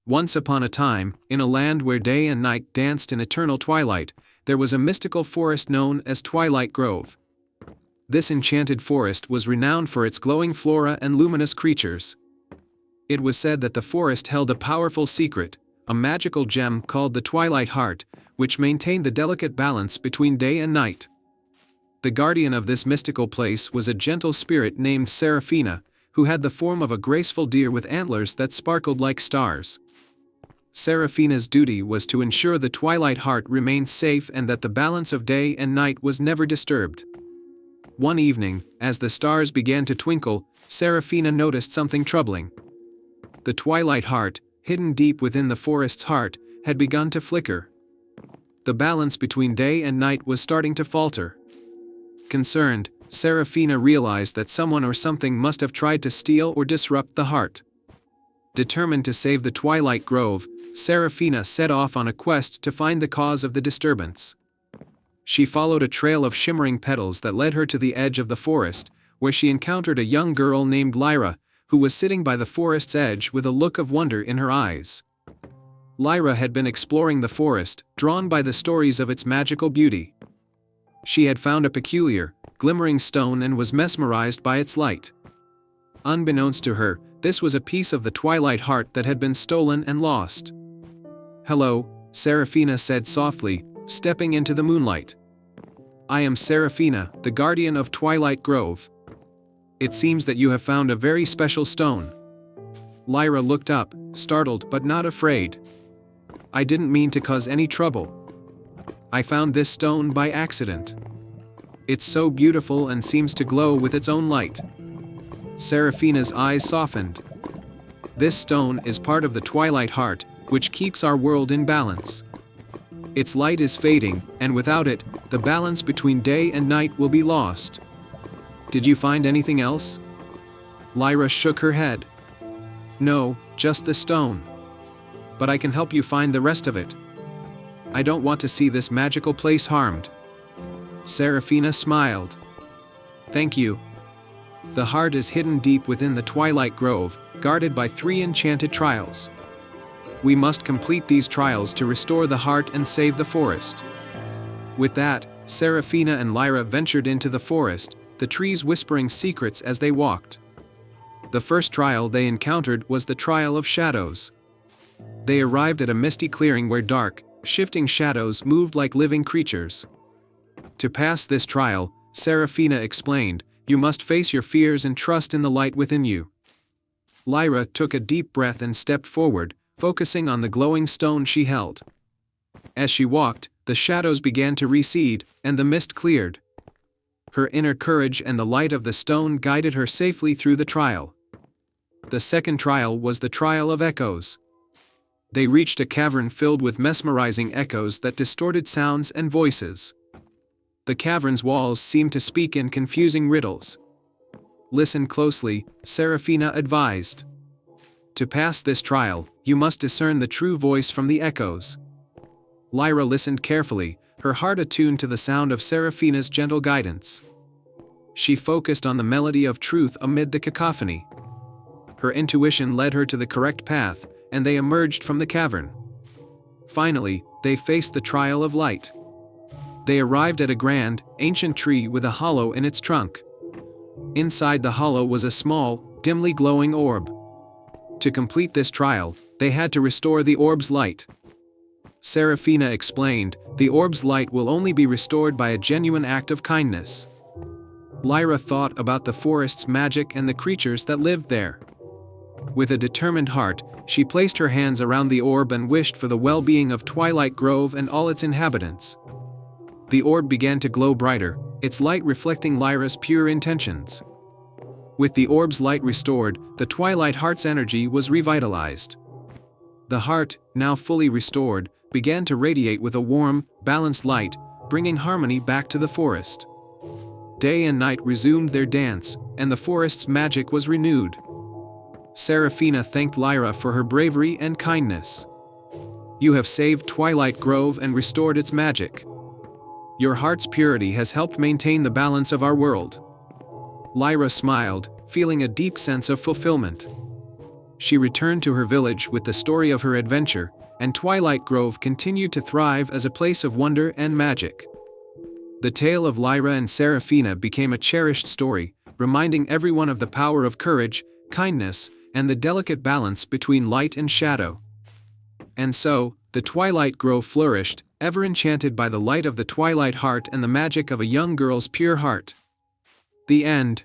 Once upon a time, in a land where day and night danced in eternal twilight, there was a mystical forest known as Twilight Grove. This enchanted forest was renowned for its glowing flora and luminous creatures. It was said that the forest held a powerful secret, a magical gem called the Twilight Heart, which maintained the delicate balance between day and night. The guardian of this mystical place was a gentle spirit named Saraphina, who had the form of a graceful deer with antlers that sparkled like stars. Saraphina's duty was to ensure the Twilight Heart remained safe and that the balance of day and night was never disturbed. One evening, as the stars began to twinkle, Saraphina noticed something troubling. The Twilight Heart, hidden deep within the forest's heart, had begun to flicker. The balance between day and night was starting to falter. Concerned, Saraphina realized that someone or something must have tried to steal or disrupt the heart. Determined to save the Twilight Grove, Saraphina set off on a quest to find the cause of the disturbance. She followed a trail of shimmering petals that led her to the edge of the forest, where she encountered a young girl named Lyra, who was sitting by the forest's edge with a look of wonder in her eyes. Lyra had been exploring the forest, drawn by the stories of its magical beauty. She had found a peculiar, glimmering stone and was mesmerized by its light. Unbeknownst to her, this was a piece of the Twilight Heart that had been stolen and lost. "Hello," Saraphina said softly, stepping into the moonlight. "I am Saraphina, the guardian of Twilight Grove. It seems that you have found a very special stone." Lyra looked up, startled but not afraid. "I didn't mean to cause any trouble. I found this stone by accident. It's so beautiful and seems to glow with its own light." Saraphina's eyes softened. "This stone is part of the Twilight Heart, which keeps our world in balance. Its light is fading, and without it, the balance between day and night will be lost. Did you find anything else?" Lyra shook her head. "No, just the stone. But I can help you find the rest of it. I don't want to see this magical place harmed." Saraphina smiled. "Thank you. The heart is hidden deep within the Twilight Grove, guarded by 3 enchanted trials. We must complete these trials to restore the heart and save the forest." With that, Saraphina and Lyra ventured into the forest, the trees whispering secrets as they walked. The first trial they encountered was the trial of shadows. They arrived at a misty clearing where dark, shifting shadows moved like living creatures. To pass this trial, Saraphina explained, "You must face your fears and trust in the light within you." Lyra took a deep breath and stepped forward, focusing on the glowing stone she held. As she walked, the shadows began to recede, and the mist cleared. Her inner courage and the light of the stone guided her safely through the trial. The second trial was the trial of echoes. They reached a cavern filled with mesmerizing echoes that distorted sounds and voices. The cavern's walls seemed to speak in confusing riddles. "Listen closely," Saraphina advised. "To pass this trial, you must discern the true voice from the echoes." Lyra listened carefully, her heart attuned to the sound of Saraphina's gentle guidance. She focused on the melody of truth amid the cacophony. Her intuition led her to the correct path, and they emerged from the cavern. Finally, they faced the trial of light. They arrived at a grand, ancient tree with a hollow in its trunk. Inside the hollow was a small, dimly glowing orb. To complete this trial, they had to restore the orb's light. Saraphina explained, "The orb's light will only be restored by a genuine act of kindness." Lyra thought about the forest's magic and the creatures that lived there. With a determined heart, she placed her hands around the orb and wished for the well-being of Twilight Grove and all its inhabitants. The orb began to glow brighter, its light reflecting Lyra's pure intentions. With the orb's light restored, the Twilight Heart's energy was revitalized. The heart, now fully restored, began to radiate with a warm, balanced light, bringing harmony back to the forest. Day and night resumed their dance, and the forest's magic was renewed. Saraphina thanked Lyra for her bravery and kindness. "You have saved Twilight Grove and restored its magic. Your heart's purity has helped maintain the balance of our world." Lyra smiled, feeling a deep sense of fulfillment. she returned to her village with the story of her adventure, and Twilight Grove continued to thrive as a place of wonder and magic. The tale of Lyra and Saraphina became a cherished story, reminding everyone of the power of courage, kindness, and the delicate balance between light and shadow. And so, the Twilight Grove flourished, ever enchanted by the light of the Twilight Heart and the magic of a young girl's pure heart. The end.